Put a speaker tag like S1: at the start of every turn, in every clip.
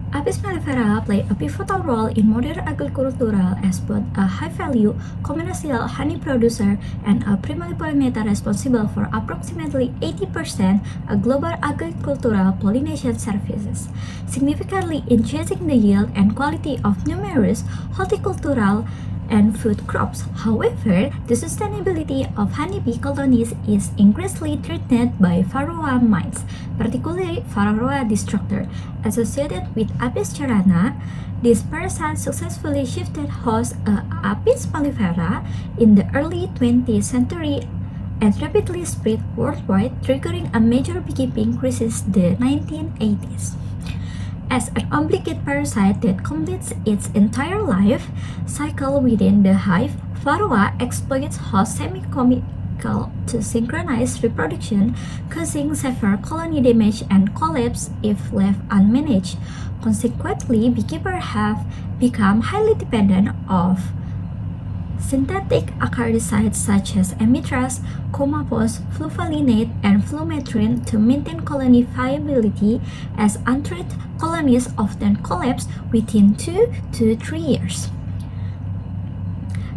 S1: Apis mellifera play a pivotal role in modern agriculture as both a high-value commercial honey producer and a primary pollinator responsible for approximately 80% of global agricultural pollination services, significantly increasing the yield and quality of numerous horticultural and food crops. However, the sustainability of honeybee colonies is increasingly threatened by Varroa mites, particularly Varroa destructor. Associated with Apis cerana, this parasite successfully shifted host Apis mellifera in the early 20th century and rapidly spread worldwide, triggering a major beekeeping crisis in the 1980s. As an obligate parasite that completes its entire life cycle within the hive, Varroa exploits host semi-chemical to synchronize reproduction, causing severe colony damage and collapse if left unmanaged. Consequently, beekeepers have become highly dependent on synthetic acaricides such as amitraz, comapose, fluvalinate, and flumethrin to maintain colony viability, as untreated colonies often collapse within 2 to 3 years.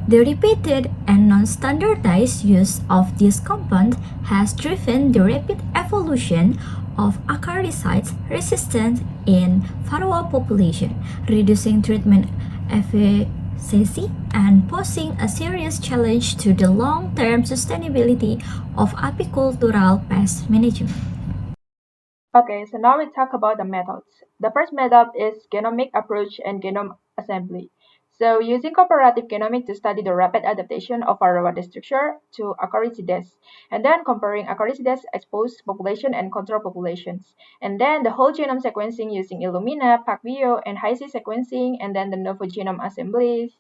S1: The repeated and non-standardized use of this compound has driven the rapid evolution of acaricides resistance in Varroa population, reducing treatment efficacy and posing a serious challenge to the long-term sustainability of apicultural pest management.
S2: Okay, so now we talk about the methods. The first method is genomic approach and genome assembly. So using comparative genomics to study the rapid adaptation of Varroa structure to acaricides, and then comparing acaricides exposed population and control populations. And then the whole genome sequencing using Illumina, PacBio, and HiC sequencing, and then the novel genome assemblies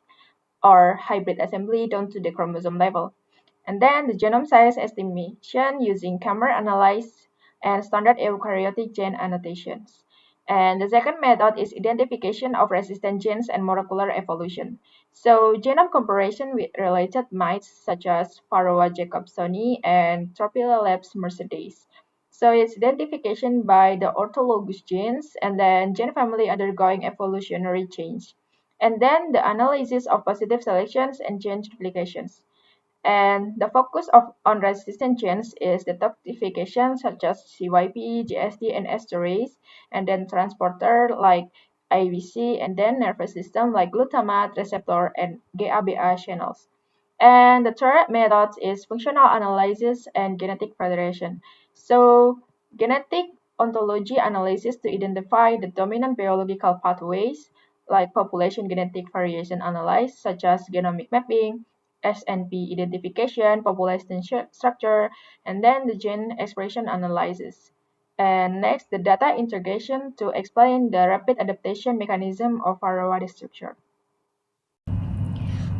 S2: or hybrid assembly down to the chromosome level. And then the genome size estimation using camera analysis and standard eukaryotic gene annotations. And the second method is identification of resistant genes and molecular evolution. So genome comparison with related mites such as Varroa jacobsoni and Tropilelaps mercedes. So it's identification by the orthologous genes and then gene family undergoing evolutionary change. And then the analysis of positive selections and gene duplications. And the focus on resistant genes is the toxification such as CYP, GST, and esterase, and then transporter like IVC, and then nervous system like glutamate receptor and GABA channels. And the third method is functional analysis and genetic federation. So genetic ontology analysis to identify the dominant biological pathways like population genetic variation analysis such as genomic mapping, SNP identification, population structure, and then the gene expression analysis. And next, the data integration to explain the rapid adaptation mechanism of Varroa structure.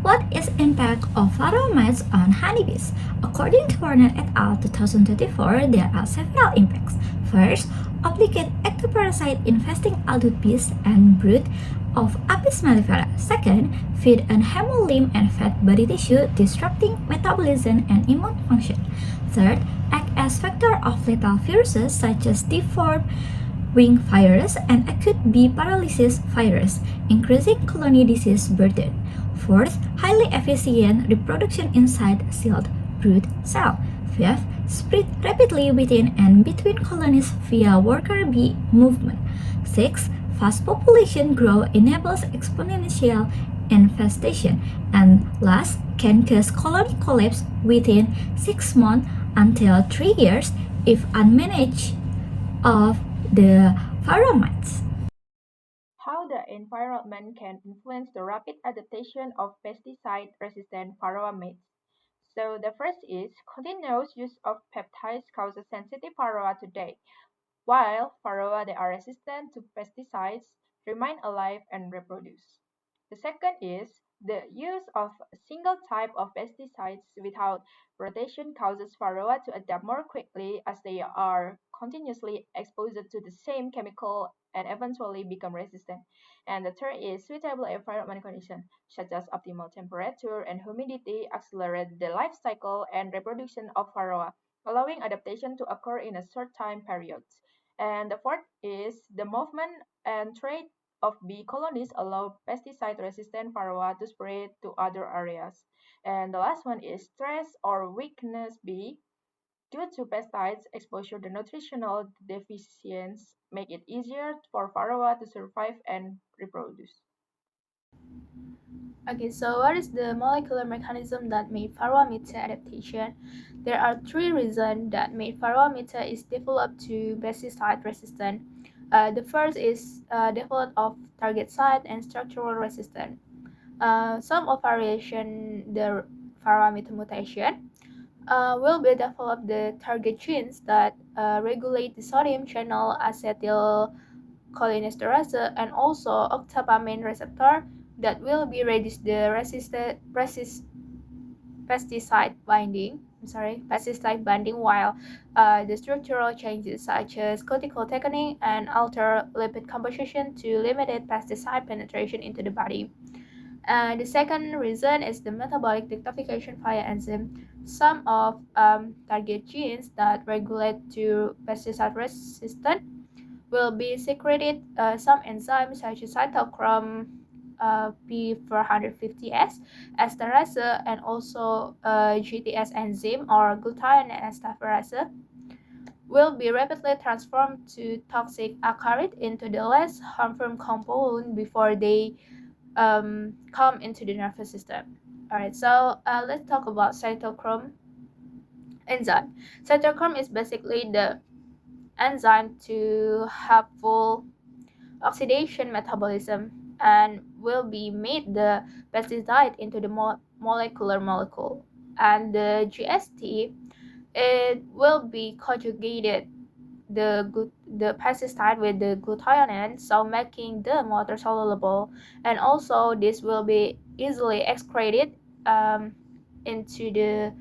S1: What is impact of Varroa mites on honeybees? According to Warner et al. 2024, there are several impacts. First, obligate ectoparasite infesting adult bees and brood of Apis mellifera. Second, feed on hemolymph and fat body tissue, disrupting metabolism and immune function. Third, act as vector of lethal viruses such as deformed wing virus and acute bee paralysis virus, increasing colony disease burden. Fourth, highly efficient reproduction inside sealed brood cell. Fifth, spread rapidly within and between colonies via worker bee movement. Sixth, fast population growth enables exponential infestation. And last, can cause colony collapse within 6 months until 3 years if unmanaged of the Varroa mites.
S2: How the environment can influence the rapid adaptation of pesticide-resistant Varroa mites. So the first is continuous use of peptides causes sensitive Varroa today, while Varroa that are resistant to pesticides remain alive and reproduce. The second is the use of a single type of pesticides without rotation causes Varroa to adapt more quickly as they are continuously exposed to the same chemical and eventually become resistant. And the third is suitable environment conditions, such as optimal temperature and humidity, accelerate the life cycle and reproduction of Varroa, allowing adaptation to occur in a short time periods. And the fourth is the movement and trade of bee colonies allow pesticide-resistant Varroa to spread to other areas. And the last one is stress or weakness bee. Due to pesticides exposure, the nutritional deficiencies make it easier for Varroa to survive and reproduce.
S3: Okay, so what is the molecular mechanism that made Varroa mites adaptation? There are three reasons that made Varroa mites is developed to pesticide resistant. The first is development of target site and structural resistance. Some of variation the Varroa mite mutation will be developed the target genes that regulate the sodium channel acetylcholinesterase and also octapamine receptor that will be reduce the pesticide binding while the structural changes such as cortical thickening and alter lipid composition to limited pesticide penetration into the body. The second reason is the metabolic detoxification via enzyme. Some of target genes that regulate to pesticide resistant will be secreted. Some enzymes such as cytochrome P450S, esterase, and also GTS enzyme or glutathione esterases will be rapidly transformed to toxic acarite into the less harmful compound before they come into the nervous system. Alright, so let's talk about cytochrome enzyme. Cytochrome is basically the enzyme to have full oxidation metabolism and will be made the pesticide into the molecule. And the GST, it will be conjugated the pesticide with the glutathione, so making the water soluble, and also this will be easily excreted into the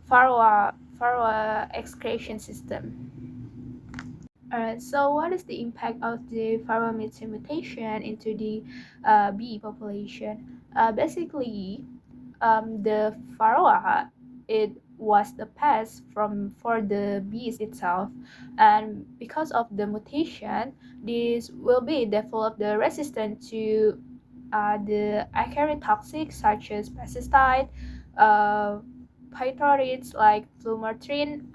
S3: Varroa excretion system. Alright, so what is the impact of the Varroa mite mutation into the bee population? Basically, the Varroa, it was the pest for the bees itself, and because of the mutation, this will be developed the resistant to the Apiary toxics such as pesticide, phytorids like flumethrine.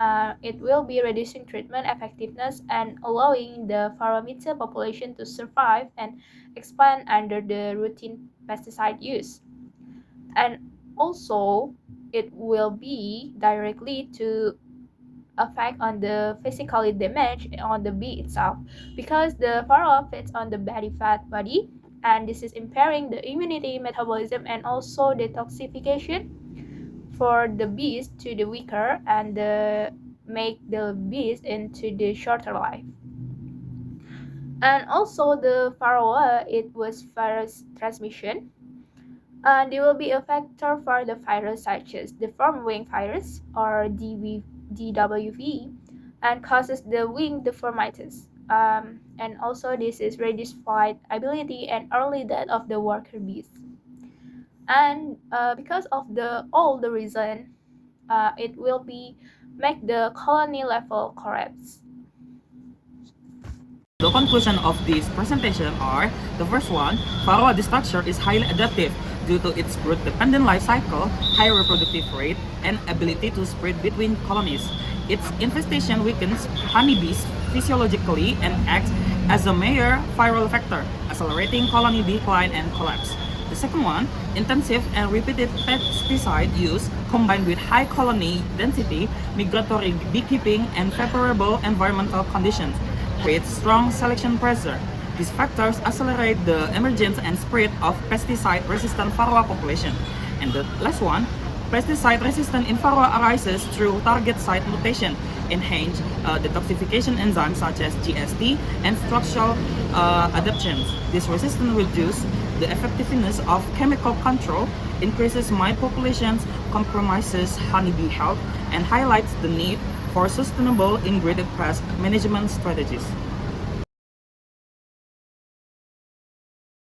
S3: It will be reducing treatment effectiveness and allowing the Varroa mite population to survive and expand under the routine pesticide use. And also, it will be directly to affect on the physically damage on the bee itself because the Varroa feeds on the body fat body, and this is impairing the immunity metabolism and also detoxification for the bees to the weaker and make the bees into the shorter life. And also the Varroa, it was virus transmission, and there will be a factor for the virus such as the deformed wing virus or DWV and causes the wing deformitis. And also this is reduced flight ability and early death of the worker bees. And because of all the reason, it will be make the colony level collapse.
S4: The conclusion of this presentation are: the first one, Varroa structure is highly adaptive due to its growth-dependent life cycle, high reproductive rate, and ability to spread between colonies. Its infestation weakens honeybees physiologically and acts as a major viral factor, accelerating colony decline and collapse. The second one, intensive and repeated pesticide use combined with high colony density, migratory beekeeping, and favorable environmental conditions creates strong selection pressure. These factors accelerate the emergence and spread of pesticide-resistant Varroa population. And the last one, pesticide-resistant in Varroa arises through target site mutation, enhance detoxification enzymes such as GST, and structural adaptations. This resistance reduces the effectiveness of chemical control, increases mite populations, compromises honeybee health, and highlights the need for sustainable integrated pest management strategies.